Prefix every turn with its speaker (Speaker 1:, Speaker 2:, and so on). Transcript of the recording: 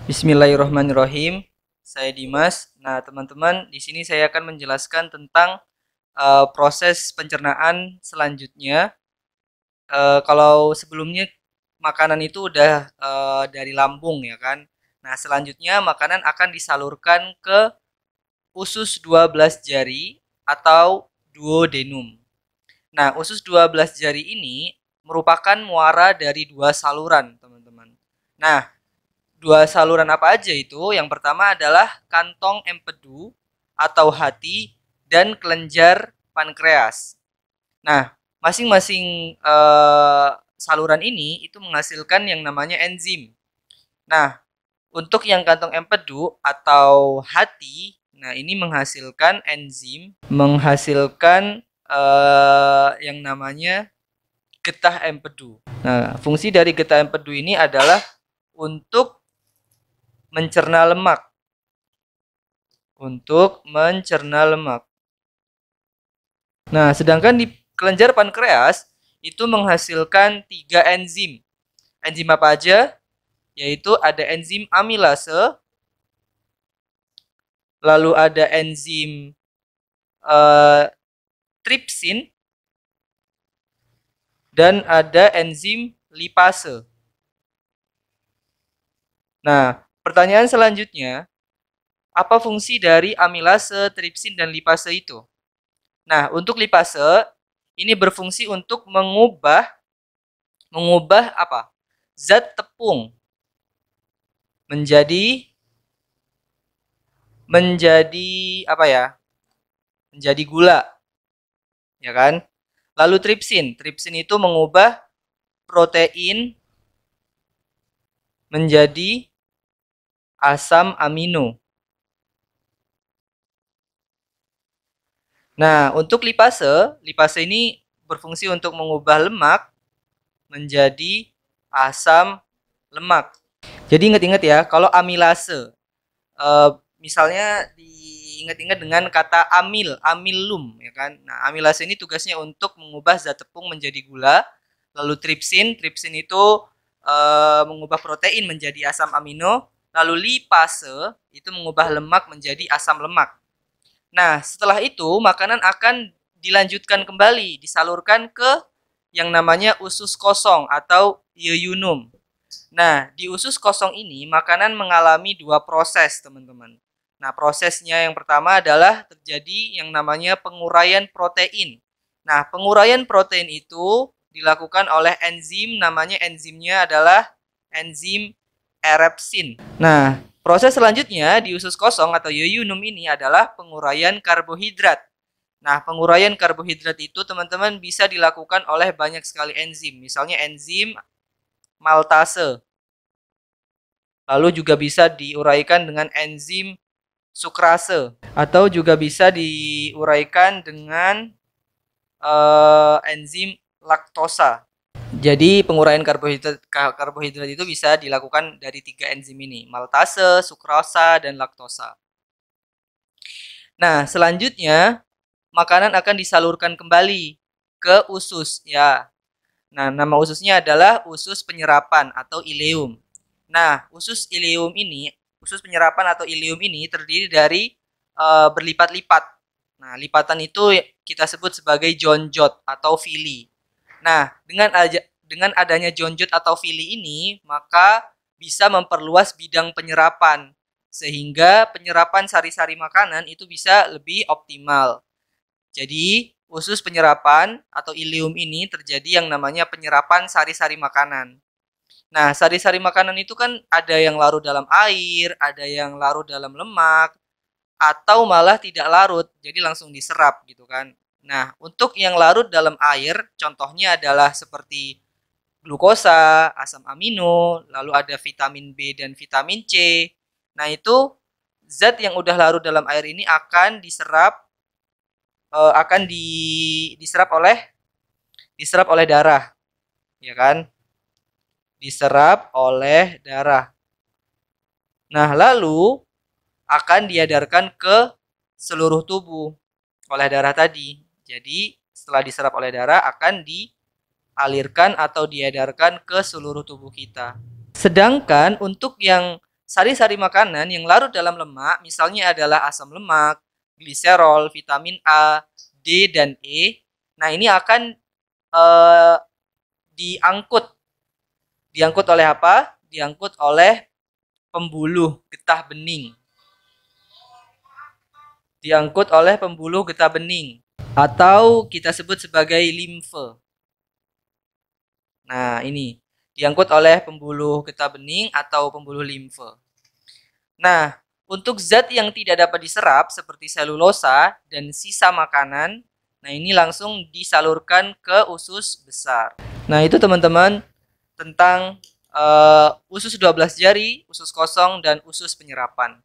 Speaker 1: Bismillahirrahmanirrahim. Saya Dimas. Nah, teman-teman, di sini saya akan menjelaskan tentang proses pencernaan selanjutnya. Kalau sebelumnya makanan itu udah dari lambung ya kan. Nah, selanjutnya makanan akan disalurkan ke usus 12 jari atau duodenum. Nah, usus 12 jari ini merupakan muara dari dua saluran, teman-teman. Nah, dua saluran apa aja itu? Yang pertama adalah kantong empedu atau hati dan kelenjar pankreas. Nah, masing-masing saluran ini itu menghasilkan yang namanya enzim. Nah, untuk yang kantong empedu atau hati, nah ini menghasilkan enzim, menghasilkan yang namanya getah empedu. Nah, fungsi dari getah empedu ini adalah untuk mencerna lemak. Untuk mencerna lemak. Nah, sedangkan di kelenjar pankreas itu menghasilkan 3 enzim. Enzim apa aja? Yaitu ada enzim amilase, lalu ada enzim tripsin, dan ada enzim lipase. Nah, pertanyaan selanjutnya, apa fungsi dari amilase, tripsin, dan lipase itu? Nah, untuk lipase ini berfungsi untuk mengubah apa? Zat tepung menjadi apa ya? Menjadi gula. Ya kan? Lalu tripsin. Tripsin itu mengubah protein menjadi asam amino. Nah, untuk lipase ini berfungsi untuk mengubah lemak menjadi asam lemak. Jadi ingat-ingat ya, kalau amilase, misalnya diingat-ingat dengan kata amilum, ya kan? Nah, amilase ini tugasnya untuk mengubah zat tepung menjadi gula. Lalu tripsin itu mengubah protein menjadi asam amino. Lalu lipase itu mengubah lemak menjadi asam lemak. Nah, setelah itu makanan akan dilanjutkan kembali, disalurkan ke yang namanya usus kosong atau yeyunum. Nah, di usus kosong ini makanan mengalami dua proses, teman-teman. Nah, prosesnya yang pertama adalah terjadi yang namanya penguraian protein. Nah, penguraian protein itu dilakukan oleh enzim, namanya enzimnya adalah enzim erepsin. Nah, proses selanjutnya di usus kosong atau yeyunum ini adalah penguraian karbohidrat. Nah, penguraian karbohidrat itu teman-teman bisa dilakukan oleh banyak sekali enzim. Misalnya enzim maltase. Lalu juga bisa diuraikan dengan enzim sukrase. Atau juga bisa diuraikan dengan enzim laktosa. Jadi penguraian karbohidrat itu bisa dilakukan dari 3 enzim ini, maltase, sukrasa, dan laktosa. Nah, selanjutnya makanan akan disalurkan kembali ke usus ya. Nah, nama ususnya adalah usus penyerapan atau ileum. Nah, usus penyerapan atau ileum ini terdiri dari berlipat-lipat. Nah, lipatan itu kita sebut sebagai jonjot atau villi. Nah, dengan adanya jonjot atau villi ini, maka bisa memperluas bidang penyerapan sehingga penyerapan sari-sari makanan itu bisa lebih optimal. Jadi, usus penyerapan atau ileum ini terjadi yang namanya penyerapan sari-sari makanan. Nah, sari-sari makanan itu kan ada yang larut dalam air, ada yang larut dalam lemak, atau malah tidak larut, jadi langsung diserap gitu kan. Nah, untuk yang larut dalam air, contohnya adalah seperti glukosa, asam amino, lalu ada vitamin B dan vitamin C. Nah, itu zat yang udah larut dalam air ini akan diserap diserap oleh darah. Ya kan? Diserap oleh darah. Nah, lalu akan diedarkan ke seluruh tubuh oleh darah tadi. Jadi, setelah diserap oleh darah akan dialirkan atau diedarkan ke seluruh tubuh kita. Sedangkan untuk yang sari-sari makanan yang larut dalam lemak, misalnya adalah asam lemak, gliserol, vitamin A, D, dan E. Nah, ini akan diangkut. Diangkut oleh apa? Diangkut oleh pembuluh getah bening. Diangkut oleh pembuluh getah bening. Atau kita sebut sebagai limfe. Nah, ini. Diangkut oleh pembuluh getah bening atau pembuluh limfe. Nah, untuk zat yang tidak dapat diserap seperti selulosa dan sisa makanan, nah ini langsung disalurkan ke usus besar. Nah, itu teman-teman tentang usus 12 jari, usus kosong, dan usus penyerapan.